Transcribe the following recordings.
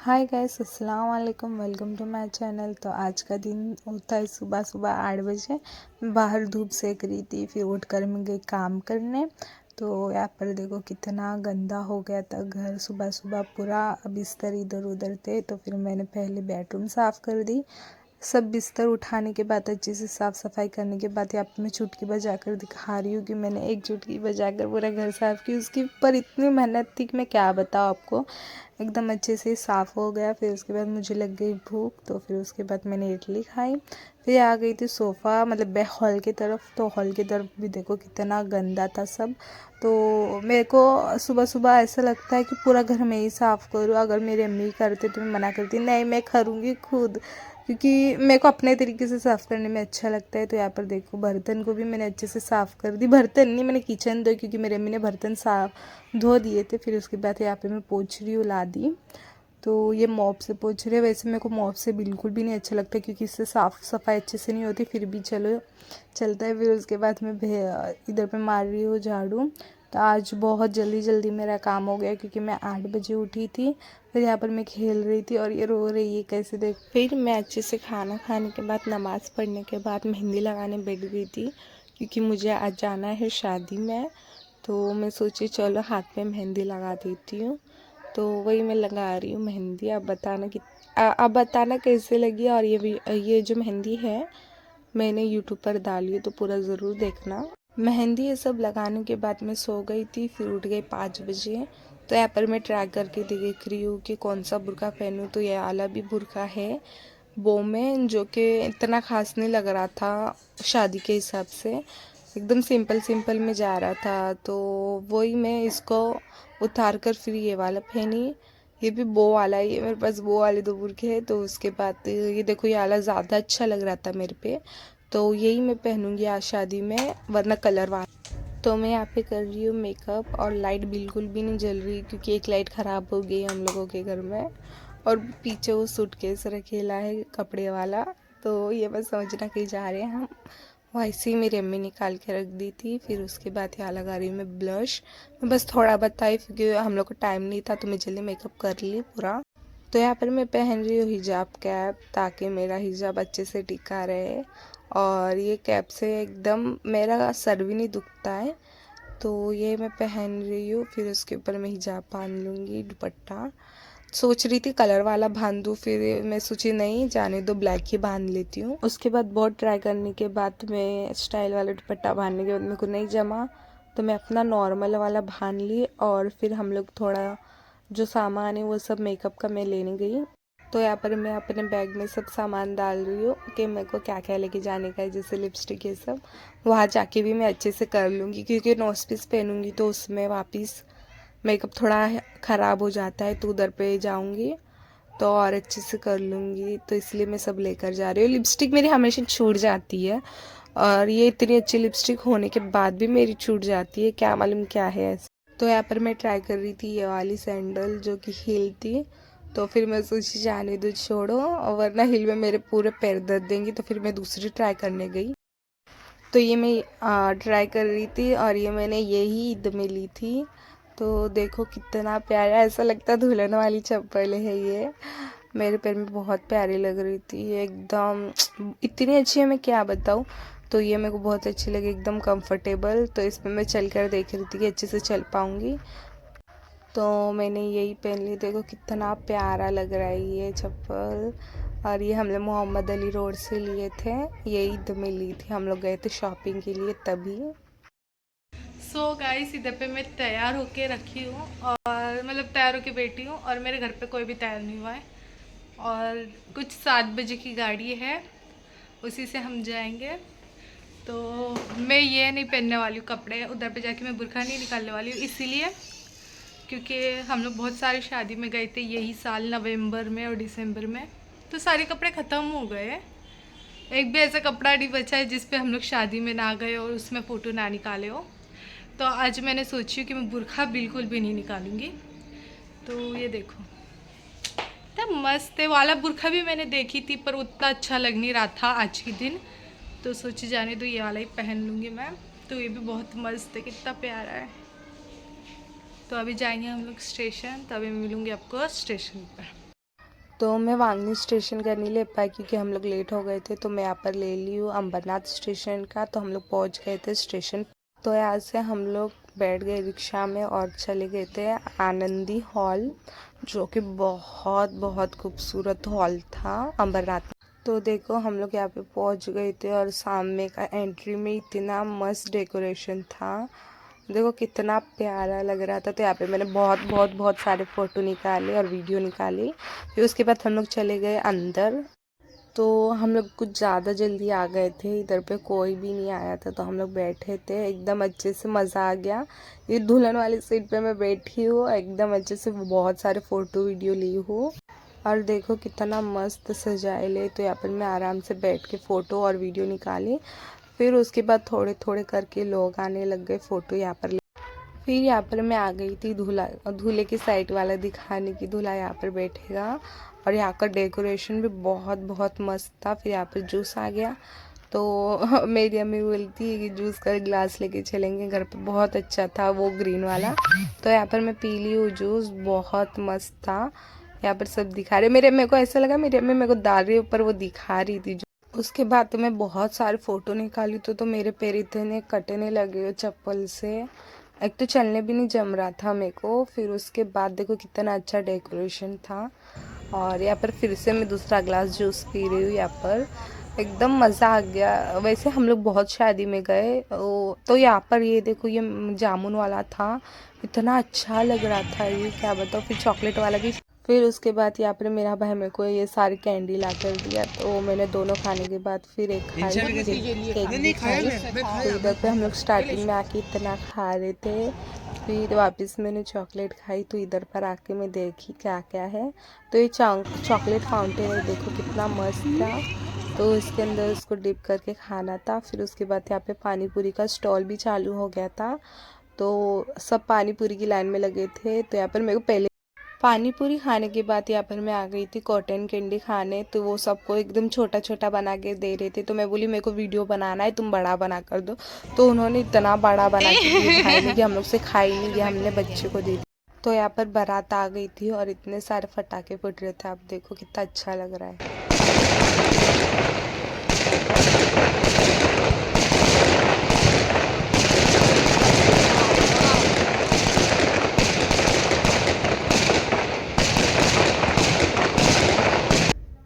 हाय guys, अस्सलाम वालेकुम। Welcome to my channel. तो आज का दिन होता है सुबह सुबह 8 बजे। मैं बाहर धूप सेक रही थी, फिर उठकर मैं गई काम करने। तो यहाँ पर देखो कितना गंदा हो गया था घर। सुबह सुबह पूरा बिस्तर इधर उधर थे, तो फिर मैंने पहले बेडरूम साफ़ कर दी। सब बिस्तर उठाने के बाद अच्छे से साफ़ सफाई करने के बाद यहाँ पर मैं चुटकी बजाकर दिखा रही हूँ कि मैंने एक चुटकी बजाकर पूरा घर साफ़ की। उसके ऊपर इतनी मेहनत थी कि मैं क्या बताऊँ आपको। एकदम अच्छे से साफ़ हो गया। फिर उसके बाद मुझे लग गई भूख, तो फिर उसके बाद मैंने इडली खाई। फिर आ गई थी सोफ़ा मतलब हॉल की तरफ। तो हॉल की तरफ भी देखो कितना गंदा था सब। तो मेरे को सुबह सुबह ऐसा लगता है कि पूरा घर में ही साफ़ करूँ। अगर मेरी अम्मी करते तो मैं मना करती, नहीं मैं करूँगी खुद, क्योंकि मेरे को अपने तरीके से साफ़ करने में अच्छा लगता है। तो यहाँ पर देखो बर्तन को भी मैंने अच्छे से साफ़ कर दी। बर्तन नहीं, मैंने किचन धोई, क्योंकि मेरी अम्मी ने बर्तन साफ धो दिए थे। फिर उसके बाद यहाँ पे मैं पोंछ रही हूँ लादी। तो ये मॉप से पोंछ रही है। वैसे मेरे को मॉप से बिल्कुल भी नहीं अच्छा लगता, क्योंकि इससे साफ़ सफाई अच्छे से नहीं होती। फिर भी चलो चलता है। फिर उसके बाद मैं इधर पे मार रही हूँ झाड़ू। तो आज बहुत जल्दी जल्दी मेरा काम हो गया, क्योंकि मैं 8 बजे उठी थी। फिर यहाँ पर मैं खेल रही थी और ये रो रही है कैसे देख। फिर मैं अच्छे से खाना खाने के बाद, नमाज़ पढ़ने के बाद मेहंदी लगाने बैठ गई थी, क्योंकि मुझे आज जाना है शादी में। तो मैं सोची चलो हाथ में मेहंदी लगा देती हूँ। तो वही मैं लगा रही हूँ मेहंदी। अब बताना कैसे लगी। और ये जो मेहंदी है मैंने यूट्यूब पर डाली है, तो पूरा ज़रूर देखना। मेहंदी ये सब लगाने के बाद मैं सो गई थी। फिर उठ गई 5 बजे। तो यहाँ पर मैं ट्राई करके देख रही हूँ कि कौन सा बुर्का पहनूँ। तो ये वाला भी बुर्का है वो में, जो कि इतना ख़ास नहीं लग रहा था शादी के हिसाब से। एकदम सिंपल सिंपल में जा रहा था। तो वही मैं इसको उतार कर फिर ये वाला पहनी। ये भी बो वाला ही है, मेरे पास बो वाले 2 बुर्के हैं। तो उसके बाद ये देखो, ये वाला ज़्यादा अच्छा लग रहा था मेरे पे, तो यही मैं पहनूंगी आज शादी में, वरना कलर वाला। तो मैं यहाँ पे कर रही हूँ मेकअप, और लाइट बिल्कुल भी नहीं जल रही, क्योंकि एक लाइट ख़राब हो गई हम लोगों के घर में। और पीछे वो सूटकेस रखेला है कपड़े वाला। तो ये बस समझना कहीं जा रहे हैं हम। वैसे ही मेरी अम्मी निकाल के रख दी थी। फिर उसके बाद यहाँ लगा रही हूँ मैं ब्लश। मैं बस थोड़ा बताई, क्योंकि हम लोग को टाइम नहीं था, तो मैं जल्दी मेकअप कर ली पूरा। तो यहाँ पर मैं पहन रही हूँ हिजाब कैप, ताकि मेरा हिजाब अच्छे से टिका रहे। और ये कैप से एकदम मेरा सर भी नहीं दुखता है। तो ये मैं पहन रही हूँ। फिर उसके ऊपर मैं हिजाब बांध लूँगी, दुपट्टा। सोच रही थी कलर वाला बांध दूँ, फिर मैं सोची नहीं जाने दो, ब्लैक ही बांध लेती हूँ। उसके बाद बहुत ट्राई करने के बाद मैं स्टाइल वाला दुपट्टा बांधने के बाद मेरे को नहीं जमा, तो मैं अपना नॉर्मल वाला बांध ली। और फिर हम लोग थोड़ा जो सामान है वो सब मेकअप का मैं लेने गई। तो यहाँ पर मैं अपने बैग में सब सामान डाल रही हूँ कि मेरे को क्या क्या लेके जाने का है, जैसे लिपस्टिक ये सब। वहाँ जाके भी मैं अच्छे से कर लूँगी, क्योंकि नोज पीस पहनूँगी तो उसमें वापस मेकअप थोड़ा ख़राब हो जाता है। तो उधर पे जाऊँगी तो और अच्छे से कर लूँगी। तो इसलिए मैं सब लेकर जा रही हूँ। लिपस्टिक मेरी हमेशा छूट जाती है, और ये इतनी अच्छी लिपस्टिक होने के बाद भी मेरी छूट जाती है, क्या मालूम क्या है ऐसा। तो यहाँ पर मैं ट्राई कर रही थी ये वाली सैंडल, जो कि हील थी। तो फिर मैं सोची जाने दो, छोड़ो, और वरना हिल में मेरे पूरे पैर दर्द देंगी। तो फिर मैं दूसरी ट्राई करने गई। तो ये मैं ट्राई कर रही थी, और ये मैंने यही ईद में ली थी। तो देखो कितना प्यारा, ऐसा लगता है दुल्हन वाली चप्पल है ये। मेरे पैर में बहुत प्यारी लग रही थी ये, एकदम इतनी अच्छी है मैं क्या बताऊँ। तो ये मेरे को बहुत अच्छी लगी, एकदम कंफर्टेबल। तो इसमें मैं चल कर देख रही थी कि अच्छे से चल पाऊँगी। तो मैंने यही पहन ली। देखो कितना प्यारा लग रहा है ये चप्पल। और ये हमने मोहम्मद अली रोड से लिए थे, ये ईद में ली थी, हम लोग गए थे शॉपिंग के लिए तभी। सो गाइस, इधर पे मैं तैयार होके रखी हूँ, और मतलब तैयार होके बैठी हूँ, और मेरे घर पे कोई भी तैयार नहीं हुआ है। और कुछ 7 बजे की गाड़ी है, उसी से हम जाएंगे। तो मैं ये नहीं पहनने वाली हूँ कपड़े, उधर पे जाके मैं बुर्का नहीं निकालने वाली हूँ, इसीलिए क्योंकि हम लोग बहुत सारी शादी में गए थे यही साल नवंबर में और दिसंबर में। तो सारे कपड़े ख़त्म हो गए। एक भी ऐसा कपड़ा नहीं बचा है जिस पे हम लोग शादी में ना गए और उसमें फ़ोटो ना निकाले हो। तो आज मैंने सोची कि मैं बुर्का बिल्कुल भी नहीं निकालूंगी। तो ये देखो इतना मस्त है। वाला बुर्का भी मैंने देखी थी, पर उतना अच्छा लग नहीं रहा था आज के दिन। तो सोची जाने तो ये वाला ही पहन लूँगी मैं। तो ये भी बहुत मस्त है, कितना प्यारा है। तो अभी जाएंगे हम लोग स्टेशन, तो अभी मिलूँगी आपको स्टेशन पर। तो मैं वांगनी स्टेशन का नहीं ले पाई क्योंकि हम लोग लेट हो गए थे, तो मैं यहाँ पर ले ली हूँ अंबरनाथ स्टेशन का। तो हम लोग पहुँच गए थे स्टेशन। तो यहाँ से हम लोग बैठ गए रिक्शा में और चले गए थे आनंदी हॉल, जो कि बहुत बहुत खूबसूरत हॉल था अंबरनाथ। तो देखो हम लोग यहाँ पे पहुँच गए थे और सामने का एंट्री में इतना मस्त डेकोरेशन था। देखो कितना प्यारा लग रहा था। तो यहाँ पे मैंने बहुत बहुत बहुत सारे फ़ोटो निकाले और वीडियो निकाली। फिर उसके बाद हम लोग चले गए अंदर। तो हम लोग कुछ ज़्यादा जल्दी आ गए थे, इधर पे कोई भी नहीं आया था, तो हम लोग बैठे थे एकदम अच्छे से, मज़ा आ गया। ये दुल्हन वाली सीट पे मैं बैठी हूँ, एकदम अच्छे से बहुत सारे फ़ोटो वीडियो ली हूँ। और देखो कितना मस्त सजाए ले। तो यहाँ पर मैं आराम से बैठ के फ़ोटो और वीडियो निकाली। फिर उसके बाद थोड़े थोड़े करके लोग आने लग गए फ़ोटो यहाँ पर। फिर यहाँ पर मैं आ गई थी दूल्हे की साइड वाला दिखाने की, दूल्हा यहाँ पर बैठेगा। और यहाँ का डेकोरेशन भी बहुत बहुत मस्त था। फिर यहाँ पर जूस आ गया, तो मेरी अम्मी बोलती है कि जूस का गिलास लेके चलेंगे घर पे। बहुत अच्छा था वो ग्रीन वाला। तो यहाँ पर मैं पी ली हूँ जूस, बहुत मस्त था। यहाँ पर सब दिखा रहे, मेरे को ऐसा लगा मेरी अम्मी मेरे को डाल रही ऊपर, वो दिखा रही थी। उसके बाद तो मैं बहुत सारे फ़ोटो निकाली, तो मेरे पैर इतने कटने लगे चप्पल से, एक तो चलने भी नहीं जम रहा था मेरे को। फिर उसके बाद देखो कितना अच्छा डेकोरेशन था। और यहाँ पर फिर से मैं दूसरा ग्लास जूस पी रही हूँ। यहाँ पर एकदम मज़ा आ गया। वैसे हम लोग बहुत शादी में गए, तो यहाँ पर ये देखो ये जामुन वाला था, इतना अच्छा लग रहा था, ये क्या बताओ। फिर चॉकलेट वाला भी। फिर उसके बाद यहाँ पर मेरा भाई मेरे को ये सारी कैंडी ला कर दिया, तो मैंने दोनों खाने के बाद फिर एक खाई, फिर केक भी खाई। तो इधर पे हम लोग स्टार्टिंग में आके इतना खा रहे थे, फिर वापस मैंने चॉकलेट खाई। तो इधर पर आके मैं देखी क्या क्या है। तो ये चॉकलेट फाउंटेन है, देखो कितना मस्त था। तो इसके अंदर उसको डिप करके खाना था। फिर उसके बाद यहाँ पे पानी पूरी का स्टॉल भी चालू हो गया था, तो सब पानी पूरी की लाइन में लगे थे। तो यहाँ पर मेरे को पहले पानी पूरी खाने के बाद यहाँ पर मैं आ गई थी कॉटन कैंडी खाने। तो वो सबको एकदम छोटा छोटा बना के दे रहे थे, तो मैं बोली मेरे को वीडियो बनाना है, तुम बड़ा बना कर दो। तो उन्होंने इतना बड़ा बना के दिया भाई ने कि हम लोग से खाई नहीं गया, हमने बच्चे को दे दी। तो यहाँ पर बारात आ गई थी और इतने सारे पटाखे फट रहे थे, आप देखो कितना अच्छा लग रहा है।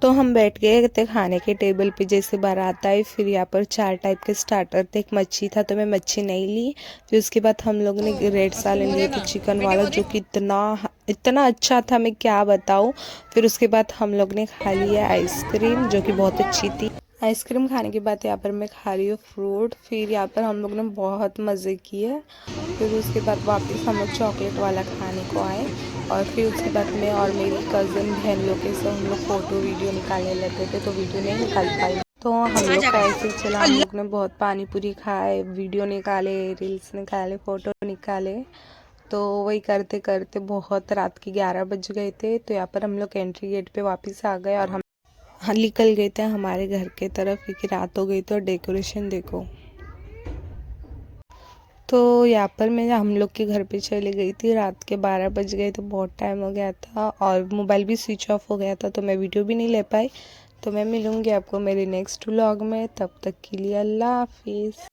तो हम बैठ गए थे खाने के टेबल पे, जैसे बारात आई। फिर यहाँ पर 4 टाइप के स्टार्टर थे, एक मच्छी था, तो मैं मच्छी नहीं ली। फिर उसके बाद हम लोग ने रेड सालन लिए थे चिकन वाला, जो कि इतना इतना अच्छा था मैं क्या बताऊँ। फिर उसके बाद हम लोग ने खा लिया आइसक्रीम, जो कि बहुत अच्छी थी। आइसक्रीम खाने के बाद यहाँ पर मैं खा रही हूँ फ्रूट। फिर यहाँ पर हम लोग ने बहुत मज़े किए। फिर उसके बाद वापस हम लोग चॉकलेट वाला खाने को आए। और फिर उसके बाद मैं और मेरी कज़न बहन लोग के साथ हम लोग फ़ोटो वीडियो निकालने लगे थे, तो वीडियो नहीं निकाल पाई। तो हम लोग का ऐसे ही चला, हम लोग ने बहुत पानी पूरी खाए, वीडियो निकाले, रील्स निकाले, फ़ोटो निकाले। तो वही करते करते बहुत रात के 11 बज गए थे। तो यहाँ पर हम लोग एंट्री गेट पे वापस आ गए और हम निकल गए थे हमारे घर के तरफ, क्योंकि रात हो गई। तो डेकोरेशन देखो। तो यहाँ पर मैं हम लोग के घर पे चली गई थी, रात के 12 बज गए, तो बहुत टाइम हो गया था और मोबाइल भी स्विच ऑफ हो गया था, तो मैं वीडियो भी नहीं ले पाई। तो मैं मिलूँगी आपको मेरे नेक्स्ट व्लॉग में, तब तक के लिए अल्लाह हाफिज़।